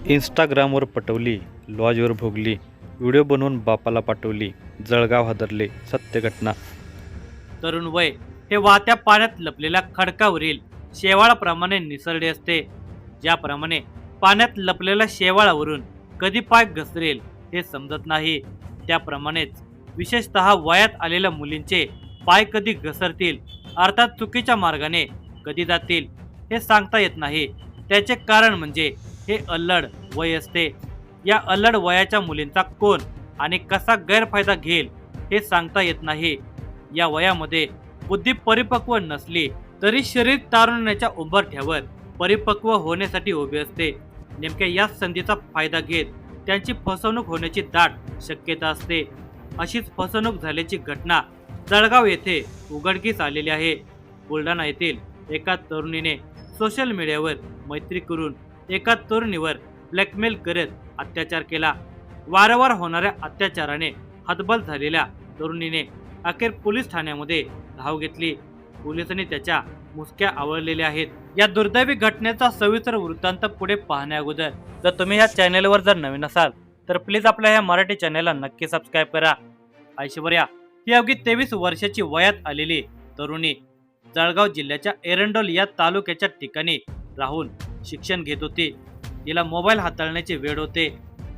इंस्टाग्रामवर पटवली, लॉजवर भोगली, व्हिडिओ बनवून बापाला पाठवली, जळगाव हादरले, सत्य घटना. तरुण वय हे वाहत्या पाण्यात लपलेल्या खडकावरील शेवाळाप्रमाणे निसरडे असते. ज्याप्रमाणे पाण्यात लपलेल्या शेवाळावरून कधी पाय घसरेल हे समजत नाही, त्याप्रमाणेच विशेषतः वयात आलेल्या मुलींचे पाय कधी घसरतील, अर्थात चुकीच्या मार्गाने कधी जातील हे सांगता येत नाही. त्याचे कारण म्हणजे हे अल्लड वय असते. या अल्लड वयाच्या मुलींचा कोण आणि कसा गैरफायदा घेईल हे सांगता येत नाही. या वयामध्ये बुद्धी परिपक्व नसली तरी शरीर तारुण्याच्या उंबरठ्यावर परिपक्व होण्यासाठी उभे असते. नेमक्या याच संधीचा फायदा घेत त्यांची फसवणूक होण्याची दाट शक्यता असते. अशीच फसवणूक झाल्याची घटना जळगाव येथे उघडकीस आलेली आहे. बुलढाणा येथील एका तरुणीने सोशल मीडियावर मैत्री करून एका तरुणीवर ब्लॅकमेल करत अत्याचार केला. वारंवार होणाऱ्या अत्याचाराने हतबल झालेल्या तरुणीने अखेर पोलीस ठाण्यामध्ये धाव घेतली. पोलिसांनी त्याच्या मुसक्या आवळलेल्या आहेत. या दुर्दैवी घटनेचा सविस्तर वृत्तांत पुढे पाहण्या अगोदर जर तुम्ही या चॅनेलवर जर नवीन असाल तर प्लीज आपल्या या मराठी चॅनेलला नक्की सबस्क्राईब करा. ऐश्वर्या ही अवघी 23 वर्षाची वयात आलेली तरुणी जळगाव जिल्ह्याच्या एरंडोल या तालुक्याच्या ठिकाणी राहून शिक्षण घेत होती. तिला मोबाईल हाताळण्याचे वेळ होते.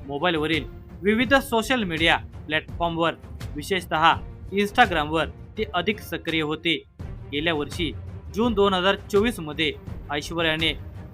मोबाईलवरील विविध सोशल मीडिया प्लॅटफॉर्मवर विशेषतः इंस्टाग्रामवर ती अधिक सक्रिय होती. गेल्या वर्षी जून 2024 मध्ये ऐश्वर्याने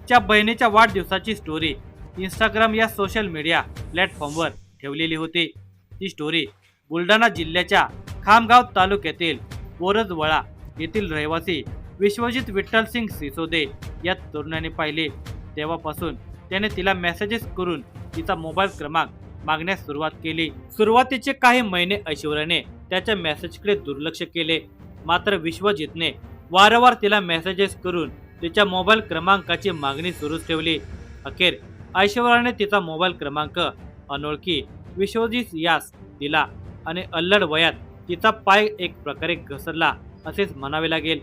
च्या बहिणीच्या वाढदिवसाची स्टोरी इंस्टाग्राम या सोशल मीडिया प्लॅटफॉर्मवर ठेवलेली होती. ती स्टोरी बुलढाणा जिल्ह्याच्या खामगाव तालुक्यातील बोरजवळा येथील रहिवासी विश्वजित विठ्ठलसिंग सिसोदे या तरुणाने पाहिली. तेव्हापासून त्याने तिला मेसेजेस करून तिचा मोबाईल क्रमांक मागण्यास सुरुवात केली. सुरुवातीचे काही महिने ऐश्वर्याने त्याच्या मेसेजकडे दुर्लक्ष केले. मात्र विश्वजितने वारंवार तिला मेसेजेस करून तिच्या मोबाईल क्रमांकाची मागणी सुरूच ठेवली. अखेर ऐश्वर्याने तिचा मोबाईल क्रमांक अनोळखी विश्वजित यास दिला आणि अल्लड वयात तिचा पाय एक प्रकारे घसरला असेच म्हणावे लागेल.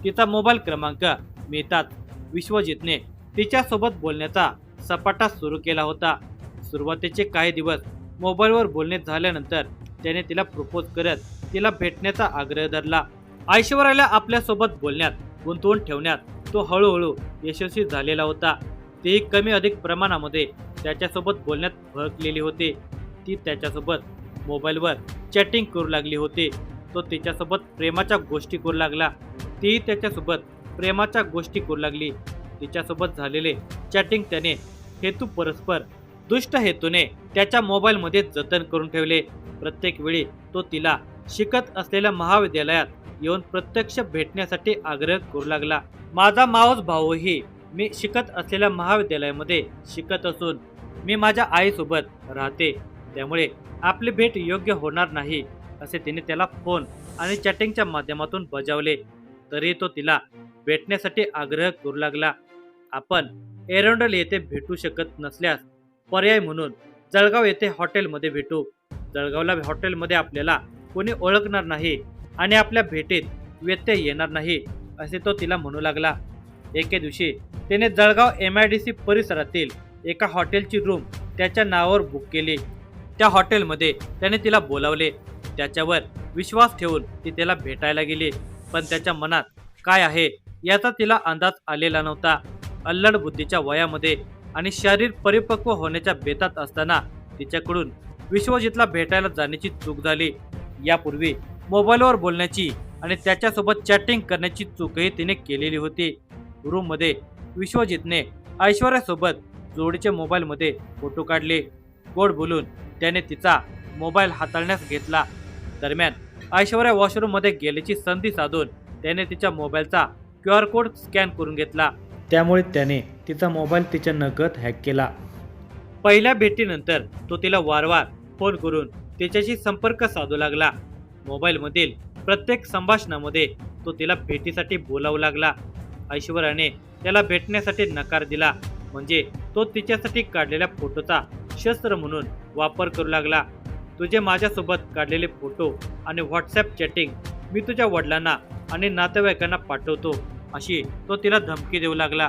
तिचा मोबाईल क्रमांक मिळताच विश्वजितने तिच्यासोबत बोलण्याचा सपाटा सुरू केला होता. सुरुवातीचे काही दिवस मोबाईलवर बोलणे झाल्यानंतर त्याने तिला प्रपोज करत तिला भेटण्याचा आग्रह धरला. ऐश्वर्याला आपल्यासोबत बोलण्यात गुंतवून ठेवण्यात तो हळूहळू यशस्वी झालेला होता. तीही कमी अधिक प्रमाणामध्ये त्याच्यासोबत बोलण्यात भडकलेली होती. ती त्याच्यासोबत मोबाईलवर चॅटिंग करू लागली होती. तो तिच्यासोबत प्रेमाच्या गोष्टी करू लागला. तीही त्याच्यासोबत प्रेमाच्या गोष्टी करू लागली. तिच्यासोबत झालेले चॅटिंग त्याने हेतू परस्पर दुष्ट हेतूने त्याच्या मोबाईलमध्ये जतन करून ठेवले. प्रत्येक वेळी तो तिला शिकत असलेल्या महाविद्यालयात येऊन प्रत्यक्ष भेटण्यासाठी आग्रह करू लागला. माझा मावस भाऊही मी शिकत असलेल्या महाविद्यालयामध्ये शिकत असून मी माझ्या आईसोबत राहते, त्यामुळे आपली भेट योग्य होणार नाही असे तिने त्याला फोन आणि चॅटिंगच्या माध्यमातून बजावले. तरी तो तिला भेटण्यासाठी आग्रह करू लागला. आपण एरंडोल येथे भेटू शकत नसल्यास पर्याय म्हणून जळगाव येथे हॉटेलमध्ये भेटू. जळगावला हॉटेलमध्ये आपल्याला कोणी ओळखणार नाही आणि आपल्या भेटीत व्यत्यय येणार नाही असे तो तिला म्हणू लागला. एके दिवशी त्याने जळगाव MIDC परिसरातील एका हॉटेलची रूम त्याच्या नावावर बुक केली. त्या हॉटेलमध्ये त्याने तिला बोलावले. त्याच्यावर विश्वास ठेवून ती त्याला भेटायला गेली. पण त्याच्या मनात काय आहे याचा तिला अंदाज आलेला नव्हता. अल्लड बुद्धीच्या वयामध्ये आणि शरीर परिपक्व होण्याच्या बेतात असताना तिच्याकडून विश्वजितला भेटायला जाण्याची चूक झाली. यापूर्वी मोबाईलवर बोलण्याची आणि त्याच्यासोबत चॅटिंग करण्याची चूकही तिने केलेली होती. रूममध्ये विश्वजितने ऐश्वर्यासोबत जोडीचे मोबाईलमध्ये फोटो काढले. गोड बोलून त्याने तिचा मोबाईल हाताळण्यास घेतला. दरम्यान ऐश्वर्या वॉशरूममध्ये गेल्याची संधी साधून त्याने तिच्या मोबाईलचा QR कोड स्कॅन करून घेतला. त्यामुळे त्याने तिचा मोबाईल तिच्या नकळत हॅक केला. पहिल्या भेटीनंतर तो तिला वारंवार फोन करून तिच्याशी संपर्क साधू लागला. मोबाईलमधील प्रत्येक संभाषणामध्ये तो तिला भेटीसाठी बोलावू लागला. ऐश्वर्याने त्याला भेटण्यासाठी नकार दिला म्हणजे तो तिच्यासाठी काढलेल्या फोटोचा शस्त्र म्हणून वापर करू लागला. तुझे माझ्यासोबत काढलेले फोटो आणि व्हॉट्सॲप चॅटिंग मी तुझ्या वडिलांना आणि नातेवाईकांना पाठवतो अशी तो तिला धमकी देऊ लागला.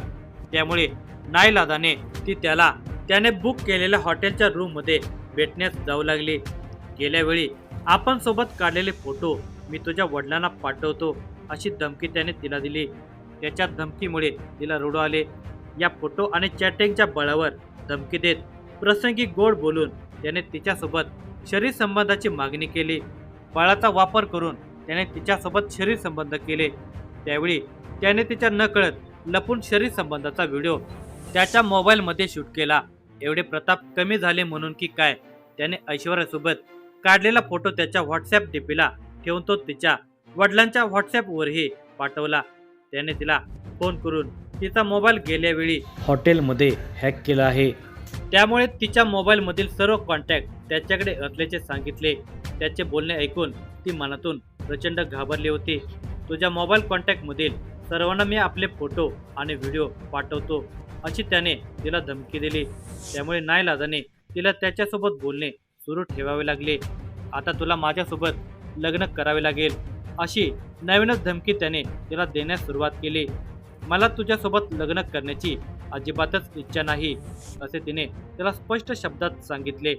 त्यामुळे नाईलाजाने ती त्याला त्याने बुक केलेल्या हॉटेलच्या रूम मध्ये भेटण्यास जाऊ लागली. गेल्या वेळी आपण सोबत काढलेले फोटो मी तुझ्या वडिलांना पाठवतो अशी धमकी त्याने तिला दिली. त्याच्या धमकीमुळे तिला रडू आले. या फोटो आणि चॅटिंगच्या बळावर धमकी देत प्रसंगी गोड बोलून त्याने तिच्यासोबत शरीर संबंधाची मागणी केली. बळाचा वापर करून त्याने तिच्यासोबत शरीर संबंध केले. त्यावेळी त्याने तिच्या नकळत लपून शरीर संबंधाचा व्हिडिओ त्याच्या मोबाईलमध्ये शूट केला. एवढे प्रताप कमी झाले म्हणून की काय, त्याने ऐश्वर्यासोबत काढलेला फोटो त्याच्या व्हॉट्सअप डीपीला ठेवून तो तिच्या वडिलांच्या व्हॉट्सअपवरही पाठवला. त्याने तिला फोन करून तिचा मोबाईल गेल्या वेळी हॉटेलमध्ये हॅक केला आहे, त्यामुळे तिच्या मोबाईलमधील सर्व कॉन्टॅक्ट त्याच्याकडे असल्याचे सांगितले. त्याचे बोलणे ऐकून ती मनातून प्रचंड घाबरली होती. तुझ्या मोबाईल कॉन्टॅक्टमधील सर्वांना मी आपले फोटो आणि व्हिडिओ पाठवतो अशी त्याने तिला धमकी दिली. त्यामुळे नाईलाजाने तिला त्याच्यासोबत बोलणे सुरू ठेवावे लागले. आता तुला माझ्यासोबत लग्न करावे लागेल अशी नवीनच धमकी त्याने तिला देण्यास सुरुवात केली. मला तुझ्यासोबत लग्न करण्याची अजिबातच इच्छा नाही असे तिने तिला स्पष्ट शब्दात सांगितले.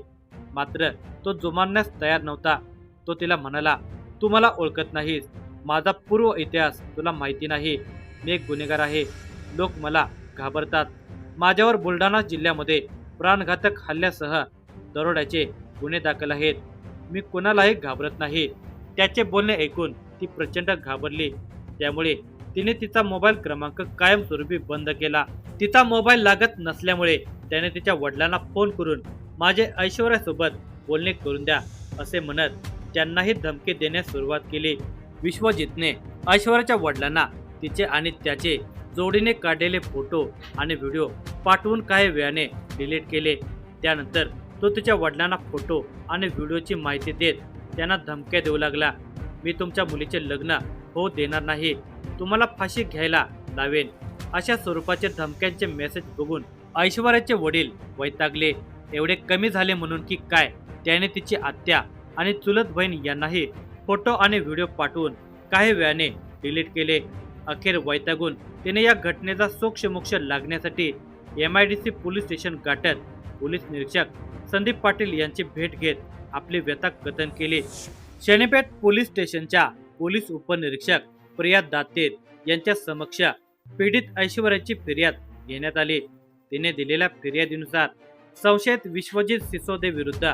मात्र तो जुमानण्यास तयार नव्हता. तो तिला म्हणाला, तू मला ओळखत नाहीस, माझा पूर्व इतिहास तुला माहिती नाही, मी एक गुन्हेगार आहे, लोक मला घाबरतात. माझ्यावर बुलढाणा जिल्ह्यामध्ये प्राणघातक हल्ल्यासह दरोड्याचे गुन्हे दाखल आहेत. मी कुणालाही घाबरत नाही. त्याचे बोलणे ऐकून ती प्रचंड घाबरली. त्यामुळे तिने तिचा मोबाईल क्रमांक कायमस्वरूपी बंद केला. तिचा मोबाईल लागत नसल्यामुळे त्याने तिच्या वडिलांना फोन करून माझे ऐश्वर्यासोबत बोलणे करून द्या असे म्हणत त्यांनाही धमकी देण्यास सुरुवात केली. विश्वजितने ऐश्वर्याच्या वडिलांना तिचे आणि त्याचे जोडीने काढलेले फोटो आणि व्हिडिओ पाठवून काही वेळाने डिलीट केले. त्यानंतर तो तिच्या वडिलांना फोटो आणि व्हिडिओची माहिती देत त्यांना धमक्या देऊ लागला. मी तुमच्या मुलीचे लग्न होऊ देणार नाही, तुम्हाला फाशी घ्यायला लावेन अशा स्वरूपाचे धमक्यांचे मेसेज बघून ऐश्वर्याचे वडील वैतागले. एवढे कमी झाले म्हणून की काय, त्याने तिची आत्या आणि चुलत बहीण यांनाही फोटो आणि व्हिडिओ पाठवून काही वेळाने डिलीट केले. अखेर वैतागून तिने या घटनेचा सोक्षमोक्ष लागण्यासाठी MIDC पोलीस स्टेशन गाठत पोलीस निरीक्षक संदीप पाटील यांची भेट घेत आपली व्यथा कथन केली. शनीपेठ पोलीस स्टेशनच्या पोलीस उपनिरीक्षक प्रिया दातेर यांच्या समक्ष पीडित ऐश्वर्याची फिर्याद घेण्यात आली. तिने दिलेल्या फिर्यादीनुसार संशयित विश्वजित सिसोदे विरुद्ध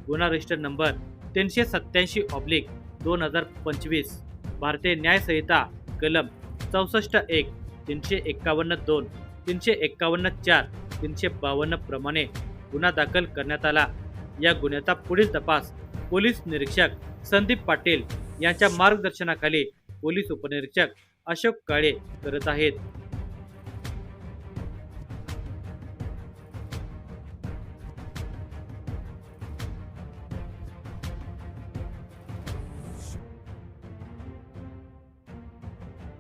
गुन्हा रजिस्टर नंबर 387/2025 भारतीय न्याय संहिता कलम 64(1), 351(2), 351(4), 352 प्रमाणे गुन्हा दाखल करण्यात आला. या गुन्ह्याचा पुढील तपास पोलीस निरीक्षक संदीप पाटील यांच्या मार्गदर्शनाखाली पोलीस उपनिरीक्षक अशोक काळे करत आहेत.